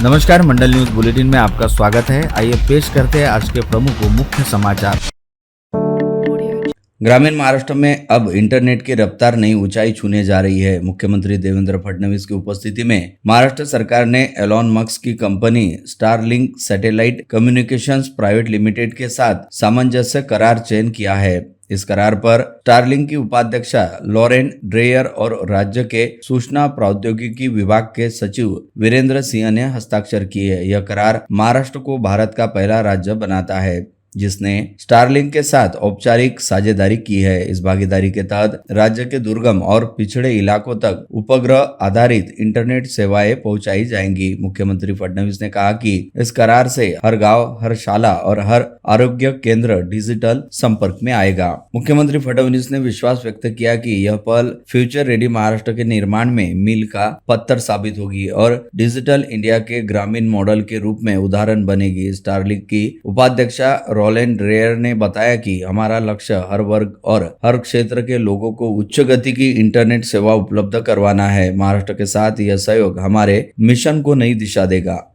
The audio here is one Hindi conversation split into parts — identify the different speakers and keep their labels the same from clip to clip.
Speaker 1: नमस्कार, मंडल न्यूज बुलेटिन में आपका स्वागत है। आइए पेश करते हैं आज के प्रमुख व मुख्य समाचार। ग्रामीण महाराष्ट्र में अब इंटरनेट की रफ्तार नई ऊंचाई छूने जा रही है। मुख्यमंत्री देवेंद्र फडणवीस की उपस्थिति में महाराष्ट्र सरकार ने एलॉन मस्क की company Starlink satellite communications private limited के साथ सामंजस्य करार चयन किया है। इस करार पर स्टारलिंक की उपाध्यक्षा लॉरेन ड्रेयर और राज्य के सूचना प्रौद्योगिकी विभाग के सचिव वीरेंद्र सिंह ने हस्ताक्षर किए। यह करार महाराष्ट्र को भारत का पहला राज्य बनाता है जिसने स्टारलिंक के साथ औपचारिक साझेदारी की है। इस भागीदारी के तहत राज्य के दुर्गम और पिछड़े इलाकों तक उपग्रह आधारित इंटरनेट सेवाएं पहुंचाई जाएंगी। मुख्यमंत्री फडणवीस ने कहा कि इस करार से हर गांव, हर शाला और हर आरोग्य केंद्र डिजिटल संपर्क में आएगा। मुख्यमंत्री फडणवीस ने विश्वास व्यक्त किया कि यह पहल फ्यूचर रेडी महाराष्ट्र के निर्माण में मील का पत्थर साबित होगी और डिजिटल इंडिया के ग्रामीण मॉडल के रूप में उदाहरण बनेगी। स्टारलिंक की उपाध्यक्षा रोलेन ड्रेयर ने बताया कि हमारा लक्ष्य हर वर्ग और हर क्षेत्र के लोगों को उच्च गति की इंटरनेट सेवा उपलब्ध करवाना है। महाराष्ट्र के साथ यह सहयोग हमारे मिशन को नई दिशा देगा।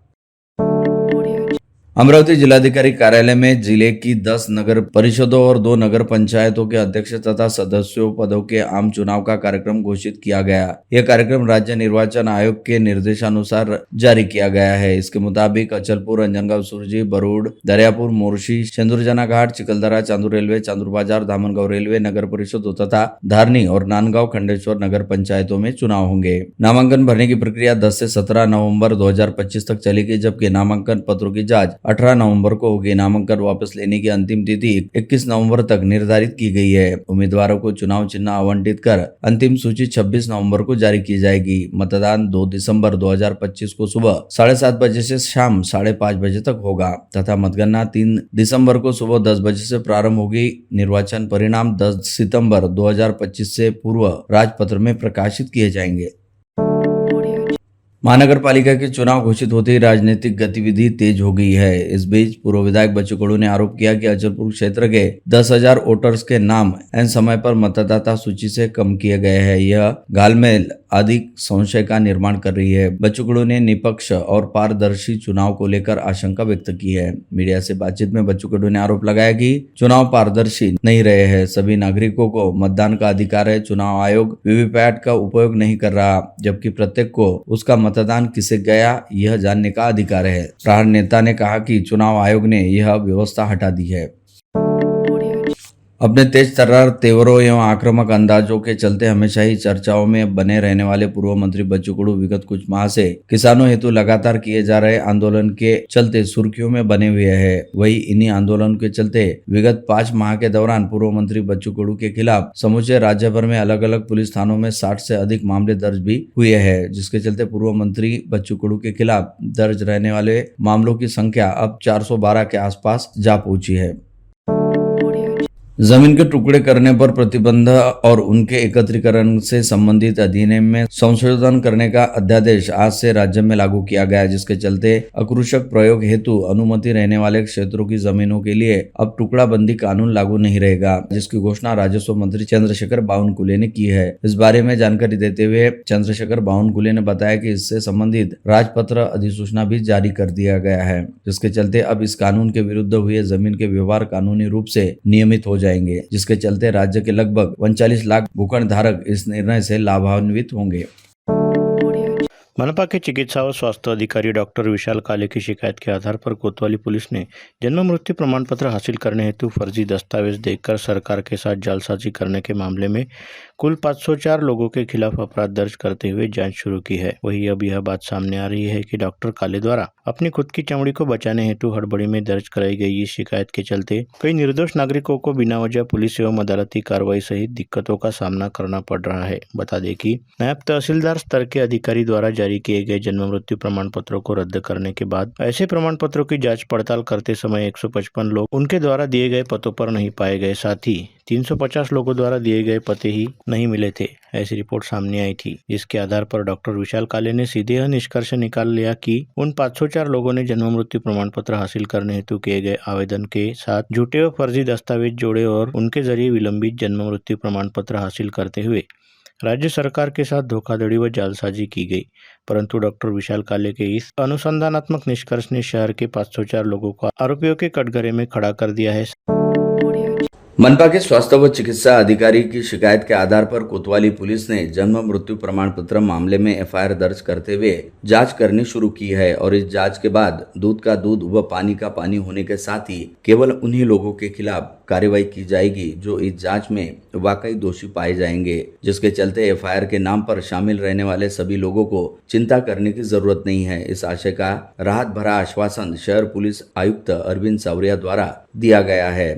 Speaker 1: अमरावती जिलाधिकारी कार्यालय में जिले की 10 नगर परिषदों और 2 नगर पंचायतों के अध्यक्ष तथा सदस्यों पदों के आम चुनाव का कार्यक्रम घोषित किया गया। यह कार्यक्रम राज्य निर्वाचन आयोग के निर्देशानुसार जारी किया गया है। इसके मुताबिक अचलपुर, अंजनगांव, सुरजी, बरूड, दरियापुर, मोर्शी, शेंदुरजना घाट, चिखलदरा, चांदूर रेलवे, चांदूर बाजार, धामनगांव रेलवे नगर परिषदों तथा धारनी और नांदगांव खंडेश्वर नगर पंचायतों में चुनाव होंगे। नामांकन भरने की प्रक्रिया 10 से 17 नवंबर 2025 तक चलेगी, जबकि नामांकन पत्रों की जांच 18 नवंबर को होगी। नामांकन वापस लेने की अंतिम तिथि 21 नवंबर तक निर्धारित की गई है। उम्मीदवारों को चुनाव चिन्ह आवंटित कर अंतिम सूची 26 नवंबर को जारी की जाएगी। मतदान 2 दिसंबर 2025 को सुबह 7:30 बजे से शाम 5:30 बजे तक होगा तथा मतगणना 3 दिसंबर को सुबह 10 बजे से प्रारंभ होगी। निर्वाचन परिणाम 10 सितंबर 2025 से पूर्व राजपत्र में प्रकाशित किए जाएंगे। महानगर पालिका के चुनाव घोषित होते ही राजनीतिक गतिविधि तेज हो गई है। इस बीच पूर्व विधायक बच्चू कडू ने आरोप किया कि अचलपुर क्षेत्र के 10,000 वोटर्स के नाम एन समय पर मतदाता सूची से कम किए गए हैं। यह घालमेल अधिक संशय का निर्माण कर रही है। बच्चू कडू ने निष्पक्ष और पारदर्शी चुनाव को लेकर आशंका व्यक्त की है। मीडिया से बातचीत में बच्चू कडू ने आरोप लगाया कि चुनाव पारदर्शी नहीं रहे हैं। सभी नागरिकों को मतदान का अधिकार है। चुनाव आयोग वीवीपैट का उपयोग नहीं कर रहा, जबकि प्रत्येक को उसका मतदान किसे गया यह जानने का अधिकार है। प्रहार नेता ने कहा कि चुनाव आयोग ने यह व्यवस्था हटा दी है। अपने तेज तर्रार तेवरों एवं आक्रामक अंदाजों के चलते हमेशा ही चर्चाओं में बने रहने वाले पूर्व मंत्री बच्चू कडू विगत कुछ माह से किसानों हेतु लगातार किए जा रहे आंदोलन के चलते सुर्खियों में बने हुए हैं। वही इन्हीं आंदोलन के चलते विगत 5 माह के दौरान पूर्व मंत्री बच्चू कडू के खिलाफ समूचे राज्य भर में अलग अलग पुलिस थानों में 60 से अधिक मामले दर्ज भी हुए हैं, जिसके चलते पूर्व मंत्री बच्चू कडू के खिलाफ दर्ज रहने वाले मामलों की संख्या अब 412 के आसपास जा पहुंची है। जमीन के टुकड़े करने पर प्रतिबंध और उनके एकत्रीकरण से संबंधित अधिनियम में संशोधन करने का अध्यादेश आज से राज्य में लागू किया गया है, जिसके चलते अकृषक प्रयोग हेतु अनुमति रहने वाले क्षेत्रों की जमीनों के लिए अब टुकड़ा बंदी कानून लागू नहीं रहेगा, जिसकी घोषणा राजस्व मंत्री चंद्रशेखर बावनकुले ने की है। इस बारे में जानकारी देते हुए चंद्रशेखर बावनकुले ने बताया कि इससे संबंधित राजपत्र अधिसूचना भी जारी कर दिया गया है, जिसके चलते अब इस कानून के विरुद्ध हुए जमीन के व्यवहार कानूनी रूप से नियमित हो जाएंगे, जिसके चलते राज्य के लगभग 39 लाख भूखंड धारक इस निर्णय से लाभान्वित होंगे।
Speaker 2: मनपा के चिकित्सा व स्वास्थ्य अधिकारी डॉक्टर विशाल काले की शिकायत के आधार पर कोतवाली पुलिस ने जन्म मृत्यु प्रमाण पत्र हासिल करने हेतु फर्जी दस्तावेज देकर सरकार के साथ जालसाजी करने के मामले में कुल 504 लोगों के खिलाफ अपराध दर्ज करते हुए जांच शुरू की है। वहीं अब यह बात सामने आ रही है कि डॉक्टर काले द्वारा अपनी खुद की चमड़ी को बचाने हेतु हड़बड़ी में दर्ज कराई गई इस शिकायत के चलते कई निर्दोष नागरिकों को बिना वजह पुलिस एवं अदालती कार्रवाई सहित दिक्कतों का सामना करना पड़ रहा है। बता दें कि नायब तहसीलदार स्तर के अधिकारी द्वारा जारी किए गए जन्म मृत्यु प्रमाण पत्रों को रद्द करने के बाद ऐसे प्रमाण पत्रों की जांच पड़ताल करते समय 155 लोग उनके द्वारा दिए गए पतों पर नहीं पाए गए, साथ ही 350 लोगों द्वारा दिए गए पते ही नहीं मिले थे, ऐसी रिपोर्ट सामने आई थी। जिसके आधार पर डॉक्टर विशाल काले ने सीधे यह निष्कर्ष निकाल लिया कि उन 504 लोगों ने जन्म मृत्यु प्रमाण पत्र हासिल करने हेतु किए गए आवेदन के साथ झूठे व फर्जी दस्तावेज जोड़े और उनके जरिए विलंबित जन्म मृत्यु प्रमाण पत्र हासिल करते हुए राज्य सरकार के साथ धोखाधड़ी व जालसाजी की गई, परंतु डॉक्टर विशाल काले के इस अनुसंधानात्मक निष्कर्ष ने शहर के 504 लोगों को आरोपियों के कटघरे में खड़ा कर दिया है।
Speaker 1: मनपा के स्वास्थ्य व चिकित्सा अधिकारी की शिकायत के आधार पर कोतवाली पुलिस ने जन्म मृत्यु प्रमाण पत्र मामले में एफआईआर दर्ज करते हुए जांच करनी शुरू की है और इस जांच के बाद दूध का दूध व पानी का पानी होने के साथ ही केवल उन्हीं लोगों के खिलाफ कार्रवाई की जाएगी जो इस जांच में वाकई दोषी पाए जाएंगे, जिसके चलते एफआईआर के नाम पर शामिल रहने वाले सभी लोगों को चिंता करने की जरूरत नहीं है। इस आशय का राहत भरा आश्वासन शहर पुलिस आयुक्त अरविंद सावरिया द्वारा दिया गया है।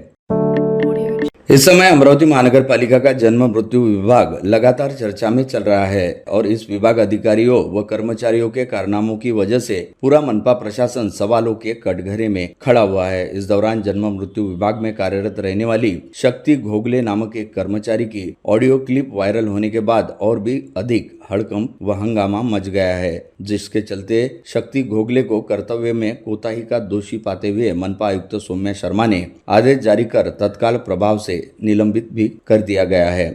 Speaker 1: इस समय अमरावती महानगर पालिका का जन्म मृत्यु विभाग लगातार चर्चा में चल रहा है और इस विभाग अधिकारियों व कर्मचारियों के कारनामों की वजह से पूरा मनपा प्रशासन सवालों के कटघरे में खड़ा हुआ है। इस दौरान जन्म मृत्यु विभाग में कार्यरत रहने वाली शक्ति घोगले नामक एक कर्मचारी की ऑडियो क्लिप वायरल होने के बाद और भी अधिक हड़कंप व हंगामा मच गया है, जिसके चलते शक्ति घोगले को कर्तव्य में कोताही का दोषी पाते हुए मनपा आयुक्त सौम्या शर्मा ने आदेश जारी कर तत्काल प्रभाव से निलंबित भी कर दिया गया है।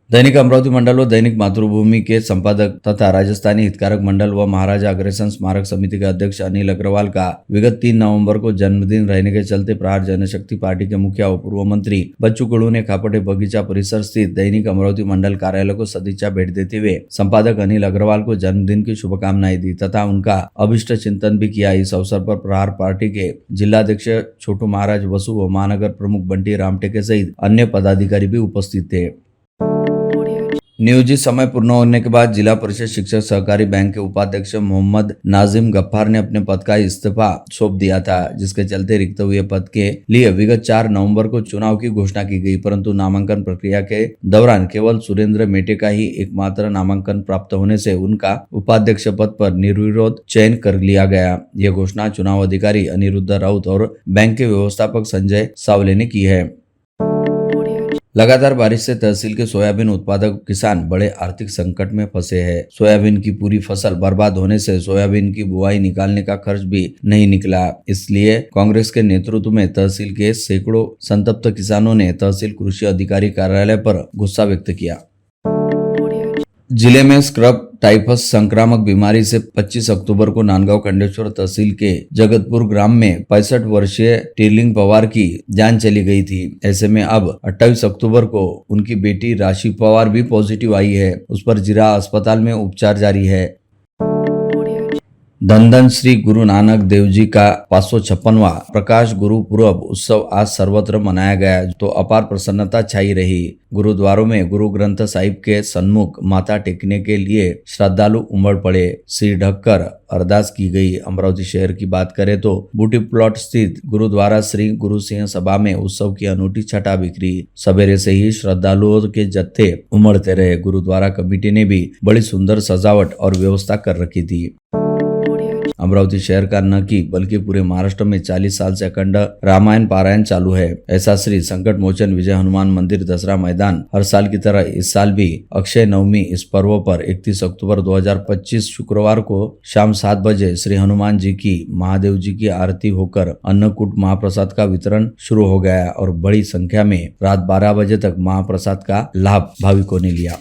Speaker 1: दैनिक अमरावती मंडल व दैनिक मातृभूमि के संपादक तथा राजस्थानी हितकारक मंडल व महाराजा अग्रसेन स्मारक समिति के अध्यक्ष अनिल अग्रवाल का विगत 3 नवंबर को जन्मदिन रहने के चलते प्रहार जनशक्ति पार्टी के मुखिया व पूर्व मंत्री बच्चू कडू ने खापटे बगीचा परिसर स्थित दैनिक अमरावती मंडल कार्यालय को सदिच्छा भेंट देते हुए संपादक अनिल अग्रवाल को जन्मदिन की शुभकामनाएं दी तथा उनका अभिष्ट चिंतन भी किया। इस अवसर पर प्रहार पार्टी के जिलाध्यक्ष छोटू महाराज वसु व महानगर प्रमुख बंटी रामटेके सहित अन्य पदाधिकारी भी उपस्थित थे। नियोजित समय पूर्ण होने के बाद जिला परिषद शिक्षक सहकारी बैंक के उपाध्यक्ष मोहम्मद नाजिम गफ्फार ने अपने पद का इस्तीफा सौंप दिया था, जिसके चलते रिक्त हुए पद के लिए विगत 4 नवंबर को चुनाव की घोषणा की गई, परंतु नामांकन प्रक्रिया के दौरान केवल सुरेंद्र मेटे का ही एकमात्र नामांकन प्राप्त होने से उनका उपाध्यक्ष पद पर निर्विरोध चयन कर लिया गया। यह घोषणा चुनाव अधिकारी अनिरुद्ध राउत और बैंक के व्यवस्थापक संजय सावले ने की है। लगातार बारिश से तहसील के सोयाबीन उत्पादक किसान बड़े आर्थिक संकट में फंसे हैं। सोयाबीन की पूरी फसल बर्बाद होने से सोयाबीन की बुआई निकालने का खर्च भी नहीं निकला। इसलिए कांग्रेस के नेतृत्व में तहसील के सैकड़ों संतप्त किसानों ने तहसील कृषि अधिकारी कार्यालय पर गुस्सा व्यक्त किया। जिले में स्क्रब टाइफस संक्रामक बीमारी से 25 अक्टूबर को नांदगांव खंडेश्वर तहसील के जगतपुर ग्राम में 65 वर्षीय टीलिंग पवार की जान चली गई थी। ऐसे में अब 28 अक्टूबर को उनकी बेटी राशि पवार भी पॉजिटिव आई है। उस पर जिला अस्पताल में उपचार जारी है। धन श्री गुरु नानक देव जी का 556वां प्रकाश गुरु पूर्व उत्सव आज सर्वत्र मनाया गया, तो अपार प्रसन्नता छाई रही। गुरुद्वारों में गुरु ग्रंथ साहिब के सन्मुख माथा टेकने के लिए श्रद्धालु उमड़ पड़े। सिर ढककर अरदास की गई। अमरावती शहर की बात करें तो बूटी प्लॉट स्थित गुरुद्वारा श्री गुरु सिंह सभा में उत्सव की अनूठी छटा बिखरी। सवेरे से ही श्रद्धालुओं के जत्थे उमड़ते रहे। गुरुद्वारा कमेटी ने भी बड़ी सुंदर सजावट और व्यवस्था कर रखी थी। अमरावती शहर का न कि बल्कि पूरे महाराष्ट्र में 40 साल से अखंड रामायण पारायण चालू है। ऐसा श्री संकट मोचन विजय हनुमान मंदिर दसरा मैदान हर साल की तरह इस साल भी अक्षय नवमी इस पर्व पर 31 अक्टूबर 2025 शुक्रवार को शाम 7 बजे श्री हनुमान जी की महादेव जी की आरती होकर अन्नकूट महाप्रसाद का वितरण शुरू हो गया और बड़ी संख्या में रात 12 बजे तक महाप्रसाद का लाभ भाविकों ने लिया।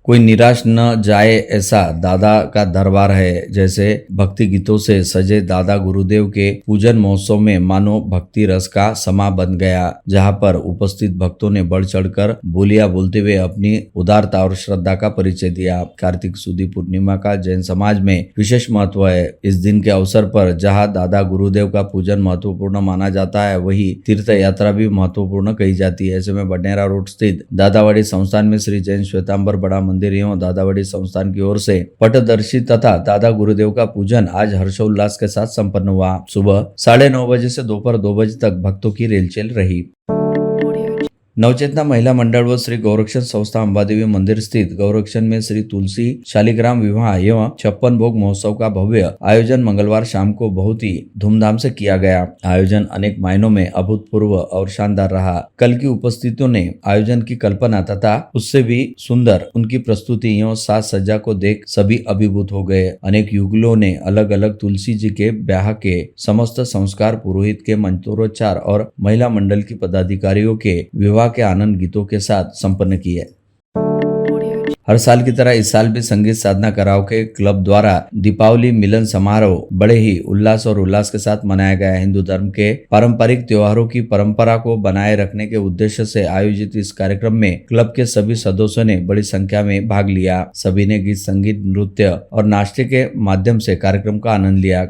Speaker 1: कोई निराश न जाए ऐसा दादा का दरबार है। जैसे भक्ति गीतों से सजे दादा गुरुदेव के पूजन महोत्सव में मानो भक्ति रस का समा बन गया, जहां पर उपस्थित भक्तों ने बढ़ चढ़कर बोलियां बोलते हुए अपनी उदारता और श्रद्धा का परिचय दिया। कार्तिक सुदी पूर्णिमा का जैन समाज में विशेष महत्व है। इस दिन के अवसर पर जहाँ दादा गुरुदेव का पूजन महत्वपूर्ण माना जाता है, वही तीर्थ यात्रा भी महत्वपूर्ण कही जाती है। ऐसे में बडनेरा रोड स्थित दादावाड़ी संस्थान में श्री जैन श्वेतांबर बड़ा मंदिर एवं दादावाड़ी संस्थान की ओर से पटदर्शी तथा दादा गुरुदेव का पूजन आज हर्षोल्लास के साथ संपन्न हुआ। सुबह 9:30 बजे से दोपहर 2 बजे तक भक्तों की रेलचेल रही। नवचेतना महिला मंडल व श्री गौरक्षण संस्था अंबादेवी मंदिर स्थित गौरक्षण में श्री तुलसी शालिग्राम विवाह एवं 56 भोग महोत्सव का भव्य आयोजन मंगलवार शाम को बहुत ही धूमधाम से किया गया। आयोजन अनेक मायनों में अभूतपूर्व और शानदार रहा। कल की उपस्थितियों ने आयोजन की कल्पना तथा उससे भी सुंदर उनकी प्रस्तुति एवं साज सज्जा को देख सभी अभिभूत हो गए। अनेक युगलों ने अलग अलग तुलसी जी के ब्याह के समस्त संस्कार, पुरोहित के मंत्रोच्चार और महिला मंडल की पदाधिकारियों के विवाह विवाह के आनंद गीतों के साथ संपन्न किए। हर साल की तरह इस साल भी संगीत साधना कराओके क्लब द्वारा दीपावली मिलन समारोह बड़े ही उल्लास के साथ मनाया गया। हिंदू धर्म के पारंपरिक त्योहारों की परंपरा को बनाए रखने के उद्देश्य से आयोजित इस कार्यक्रम में क्लब के सभी सदस्यों ने बड़ी संख्या में भाग लिया। सभी ने गीत, संगीत, नृत्य और नाश्ते के माध्यम से कार्यक्रम का आनंद लिया।